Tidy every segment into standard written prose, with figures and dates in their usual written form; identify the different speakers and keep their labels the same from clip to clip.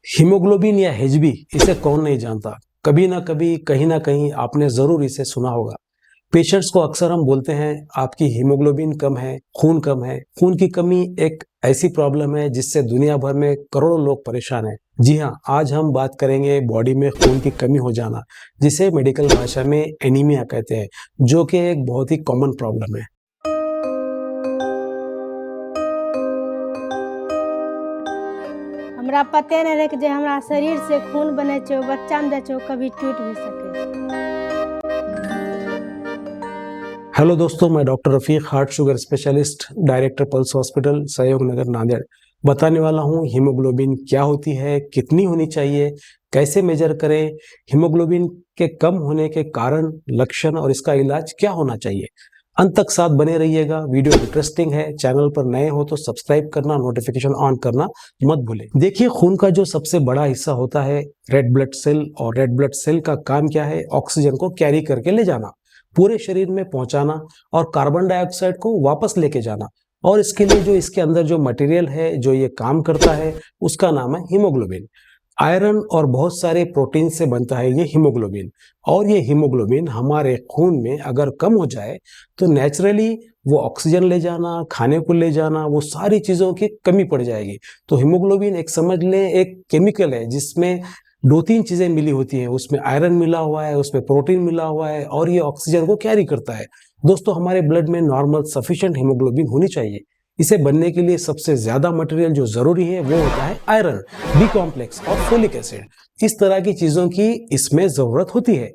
Speaker 1: Haemoglobin या HB, इसे कौन नहीं जानता। कभी ना कभी कहीं ना कहीं आपने जरूर इसे सुना होगा। पेशेंट्स को अक्सर हम बोलते हैं आपकी हीमोग्लोबिन कम है, खून कम है। खून की कमी एक ऐसी प्रॉब्लम है जिससे दुनिया भर में करोड़ों लोग परेशान हैं। जी हाँ, आज हम बात करेंगे बॉडी में खून की कमी हो जाना, जिसे मेडिकल भाषा में एनीमिया कहते हैं, जो कि एक बहुत ही कॉमन प्रॉब्लम है।
Speaker 2: हमरा पते नहीं रहे कि हमरा शरीर से खून बने छे, बच्चा में दे छे, कभी टूट भी सके।
Speaker 1: हेलो दोस्तों, मैं doctor Rafiq, heart sugar specialist, director pulse hospital, सहयोग नगर, नांदेड़, बताने वाला हूँ हीमोग्लोबिन क्या होती है, कितनी होनी चाहिए, कैसे मेजर करें, हीमोग्लोबिन के कम होने के कारण, लक्षण और इसका इलाज क्या होना चाहिए। अंत तक साथ बने रहिएगा। वीडियो इंटरेस्टिंग है। चैनल पर नए हो तो सब्सक्राइब करना, नोटिफिकेशन ऑन करना मत भूलें। देखिए, खून का जो सबसे बड़ा हिस्सा होता है रेड ब्लड सेल, और रेड ब्लड सेल का काम क्या है? ऑक्सीजन को कैरी करके ले जाना, पूरे शरीर में पहुंचाना और कार्बन डाइऑक्साइड को वापस लेके जाना। और इसके लिए जो इसके अंदर जो मटेरियल है जो ये काम करता है, उसका नाम है हीमोग्लोबिन। आयरन और बहुत सारे प्रोटीन से बनता है ये हीमोग्लोबिन। और ये हीमोग्लोबिन हमारे खून में अगर कम हो जाए तो नेचुरली वो ऑक्सीजन ले जाना, खाने को ले जाना, वो सारी चीज़ों की कमी पड़ जाएगी। तो हीमोग्लोबिन एक समझ लें एक केमिकल है जिसमें दो तीन चीज़ें मिली होती हैं। उसमें आयरन मिला हुआ है, उसमें प्रोटीन मिला हुआ है, और ये ऑक्सीजन को कैरी करता है। दोस्तों, हमारे ब्लड में नॉर्मल सफिशिएंट हीमोग्लोबिन होनी चाहिए। इसे बनने के लिए सबसे ज्यादा मटेरियल जो जरूरी है वो होता है आयरन, बी कॉम्प्लेक्स और फोलिक एसिड। इस तरह की चीजों की इसमें जरूरत होती है।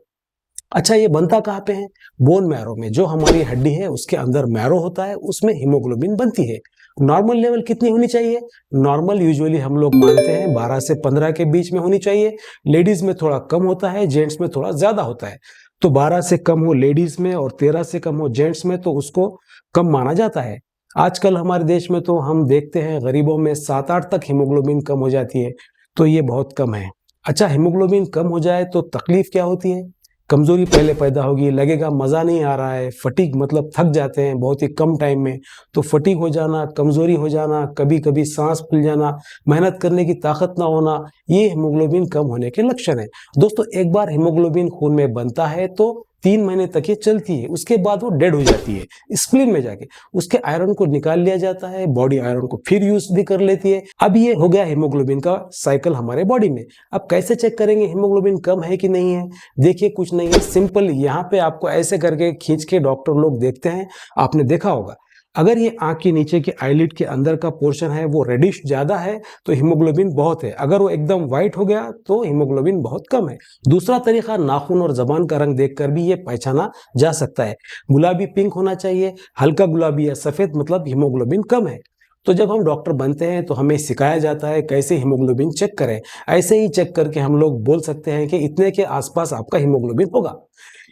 Speaker 1: अच्छा, ये बनता कहाँ पे है? बोन मैरो में। जो हमारी हड्डी है उसके अंदर मैरो होता है, उसमें हीमोग्लोबिन बनती है। नॉर्मल लेवल कितनी होनी चाहिए? नॉर्मल यूजुअली हम लोग मानते हैं 12 से 15 के बीच में होनी चाहिए। लेडीज में थोड़ा कम होता है, जेंट्स में थोड़ा ज्यादा होता है। तो 12 से कम हो लेडीज में और 13 से कम हो जेंट्स में तो उसको कम माना जाता है। आजकल हमारे देश में तो हम देखते हैं गरीबों में 7-8 तक हीमोग्लोबिन कम हो जाती है, तो ये बहुत कम है। अच्छा, हीमोग्लोबिन कम हो जाए तो तकलीफ क्या होती है? कमजोरी पहले पैदा होगी, लगेगा मजा नहीं आ रहा है, फटीग मतलब थक जाते हैं बहुत ही कम टाइम में। तो फटीग हो जाना, कमजोरी हो जाना, कभी कभी सांस फूल जाना, मेहनत करने की ताकत ना होना, ये हीमोग्लोबिन कम होने के लक्षण है। दोस्तों, एक बार हीमोग्लोबिन खून में बनता है तो 3 महीने तक ये चलती है, उसके बाद वो डेड हो जाती है स्प्लीन में जाके। उसके आयरन को निकाल लिया जाता है, बॉडी आयरन को फिर यूज भी कर लेती है। अब ये हो गया हीमोग्लोबिन का साइकिल हमारे बॉडी में। अब कैसे चेक करेंगे हीमोग्लोबिन कम है कि नहीं है? देखिए, कुछ नहीं है, सिंपल। यहाँ पे आपको ऐसे करके खींच के डॉक्टर लोग देखते हैं, आपने देखा होगा। अगर ये आंख के नीचे के आईलिड के अंदर का पोर्शन है वो रेडिश ज्यादा है तो हीमोग्लोबिन बहुत है। अगर वो एकदम व्हाइट हो गया तो हीमोग्लोबिन बहुत कम है। दूसरा तरीका, नाखून और जबान का रंग देखकर भी ये पहचाना जा सकता है। गुलाबी पिंक होना चाहिए, हल्का गुलाबी या सफेद मतलब हीमोग्लोबिन कम है। तो जब हम डॉक्टर बनते हैं तो हमें सिखाया जाता है कैसे हीमोग्लोबिन चेक करें। ऐसे ही चेक करके हम लोग बोल सकते हैं कि इतने के आसपास आपका हीमोग्लोबिन होगा।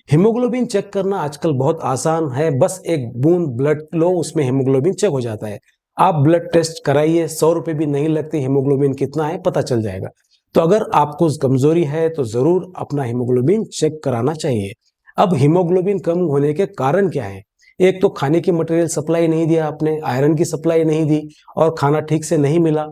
Speaker 1: हीमोग्लोबिन चेक करना आजकल बहुत आसान है। बस एक बूंद ब्लड लो, उसमें हीमोग्लोबिन चेक हो जाता है। आप ब्लड टेस्ट कराइए, 100 रुपए भी नहीं लगते, हीमोग्लोबिन कितना है पता चल जाएगा। तो अगर आपको कमजोरी है तो जरूर अपना हीमोग्लोबिन चेक कराना चाहिए। अब हीमोग्लोबिन कम होने के कारण क्या है? एक तो खाने की मटेरियल सप्लाई नहीं दिया आपने, आयरन की सप्लाई नहीं दी, और खाना ठीक से नहीं मिला,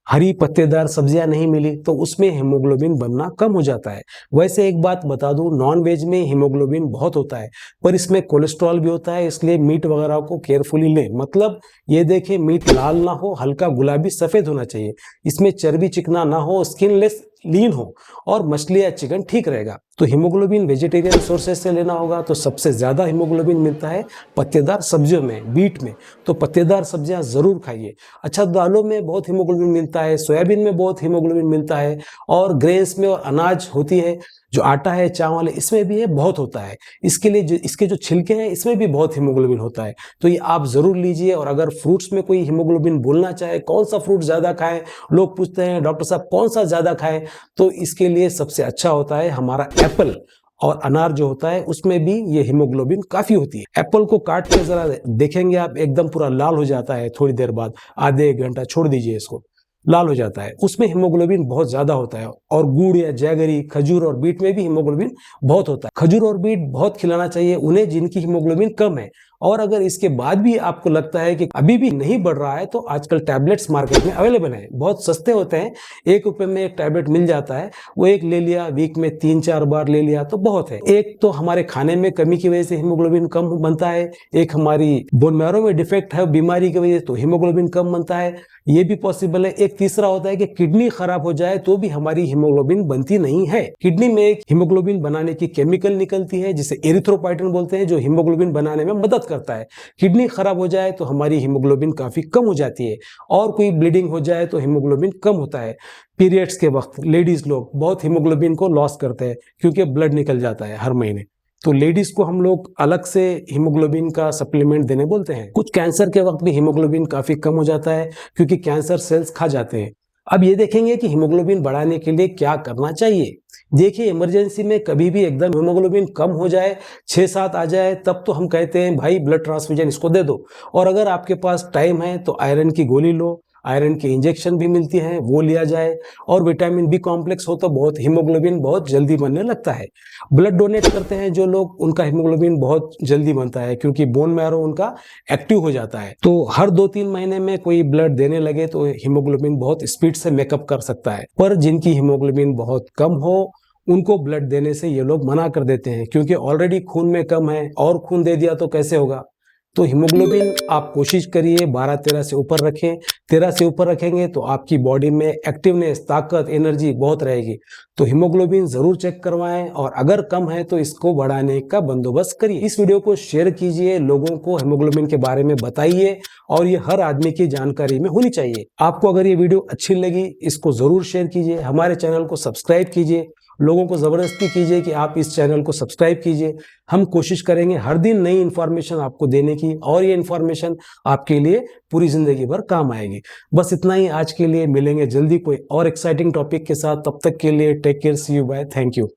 Speaker 1: हरी पत्तेदार सब्जियां नहीं मिली, तो उसमें हीमोग्लोबिन बनना कम हो जाता है। वैसे एक बात बता दूं, नॉन वेज में हीमोग्लोबिन बहुत होता है, पर इसमें कोलेस्ट्रॉल भी होता है, इसलिए मीट वगैरह को केयरफुली लें। मतलब ये देखें, मीट लाल ना हो, हल्का गुलाबी सफेद होना चाहिए, इसमें चर्बी चिकना ना हो, स्किनलेस लीन हो, और मछली या चिकन ठीक रहेगा। तो हीमोग्लोबिन वेजिटेरियन सोर्सेज से लेना होगा तो सबसे ज्यादा हीमोग्लोबिन मिलता है पत्तेदार सब्जियों में, बीट में। तो पत्तेदार सब्जियां जरूर खाइए। अच्छा, दालों में बहुत हीमोग्लोबिन मिलता है, सोयाबीन में बहुत हीमोग्लोबिन मिलता है, और ग्रेन्स में और अनाज होती है, जो आटा है, चावल है, इसमें भी ये बहुत होता है। इसके लिए इसके जो छिलके हैं इसमें भी बहुत हीमोग्लोबिन होता है। तो ये आप जरूर लीजिए। और अगर फ्रूट्स में कोई हीमोग्लोबिन बोलना चाहे, कौन सा फ्रूट ज्यादा खाएं, लोग पूछते हैं डॉक्टर साहब कौन सा ज्यादा खाएं, तो इसके लिए सबसे अच्छा होता है हमारा एप्पल और अनार जो होता है, उसमें भी ये हीमोग्लोबिन काफी होती है। एप्पल को काट के जरा देखेंगे आप, एकदम पूरा लाल हो जाता है थोड़ी देर बाद, आधे एक घंटा छोड़ दीजिए इसको। लाल हो जाता है, उसमें हीमोग्लोबिन बहुत ज्यादा होता है। और गुड़ या जैगरी, खजूर और बीट में भी हीमोग्लोबिन बहुत होता है। खजूर और बीट बहुत खिलाना चाहिए उन्हें जिनकी हीमोग्लोबिन कम है। और अगर इसके बाद भी आपको लगता है कि अभी भी नहीं बढ़ रहा है तो आजकल टैबलेट्स मार्केट में अवेलेबल है, बहुत सस्ते होते हैं। 1 रुपए में एक टैबलेट मिल जाता है, वो एक ले लिया, वीक में 3-4 बार ले लिया तो बहुत है। एक तो हमारे खाने में कमी की वजह से हीमोग्लोबिन कम बनता है, एक हमारी बोन मैरो में डिफेक्ट है बीमारी की वजह से तो हीमोग्लोबिन कम बनता है, ये भी पॉसिबल है। एक तीसरा होता है कि किडनी खराब हो जाए तो भी हमारी हीमोग्लोबिन बनती नहीं है। किडनी में एक हीमोग्लोबिन बनाने की केमिकल निकलती है जिसे एरिथ्रोपाइटिन बोलते हैं, जो हीमोग्लोबिन बनाने में मदद करता है। किडनी खराब हो जाए तो हमारी हीमोग्लोबिन काफी कम हो जाती है। और कोई ब्लीडिंग हो जाए तो हीमोग्लोबिन कम होता है। पीरियड्स के वक्त लेडीज लोग बहुत हीमोग्लोबिन को लॉस करते हैं क्योंकि ब्लड निकल जाता है हर महीने, तो लेडीज को हम लोग अलग से हीमोग्लोबिन का सप्लीमेंट देने बोलते हैं। कुछ कैंसर के वक्त भी हीमोग्लोबिन काफी कम हो जाता है क्योंकि कैंसर सेल्स खा जाते हैं। अब ये देखेंगे कि हीमोग्लोबिन बढ़ाने के लिए क्या करना चाहिए। देखिए, इमरजेंसी में कभी भी एकदम हीमोग्लोबिन कम हो जाए, 6-7 आ जाए, तब तो हम कहते हैं भाई ब्लड ट्रांसफ्यूजन इसको दे दो। और अगर आपके पास टाइम है तो आयरन की गोली लो, आयरन के इंजेक्शन भी मिलती हैं वो लिया जाए। और विटामिन बी कॉम्प्लेक्स हो तो बहुत हीमोग्लोबिन बहुत जल्दी बनने लगता है। ब्लड डोनेट करते हैं जो लोग, उनका हीमोग्लोबिन बहुत जल्दी बनता है क्योंकि बोन मैरो उनका एक्टिव हो जाता है। तो हर 2-3 महीने में कोई ब्लड देने लगे तो हीमोग्लोबिन बहुत स्पीड से मेकअप कर सकता है। पर जिनकी हीमोग्लोबिन बहुत कम हो उनको ब्लड देने से ये लोग मना कर देते हैं क्योंकि ऑलरेडी खून में कम है और खून दे दिया तो कैसे होगा। तो हीमोग्लोबिन आप कोशिश करिए 12-13 से ऊपर रखें। 13 से ऊपर रखेंगे तो आपकी बॉडी में एक्टिवनेस, ताकत, एनर्जी बहुत रहेगी। तो हीमोग्लोबिन जरूर चेक करवाएं और अगर कम है तो इसको बढ़ाने का बंदोबस्त करिए। इस वीडियो को शेयर कीजिए, लोगों को हीमोग्लोबिन के बारे में बताइए और ये हर आदमी की जानकारी में होनी चाहिए। आपको अगर ये वीडियो अच्छी लगी इसको जरूर शेयर कीजिए, हमारे चैनल को सब्सक्राइब कीजिए, लोगों को जबरदस्ती कीजिए कि आप इस चैनल को सब्सक्राइब कीजिए। हम कोशिश करेंगे हर दिन नई इन्फॉर्मेशन आपको देने की और ये इन्फॉर्मेशन आपके लिए पूरी जिंदगी भर काम आएगी। बस इतना ही आज के लिए, मिलेंगे जल्दी कोई और एक्साइटिंग टॉपिक के साथ। तब तक के लिए take care, see you, bye, thank you.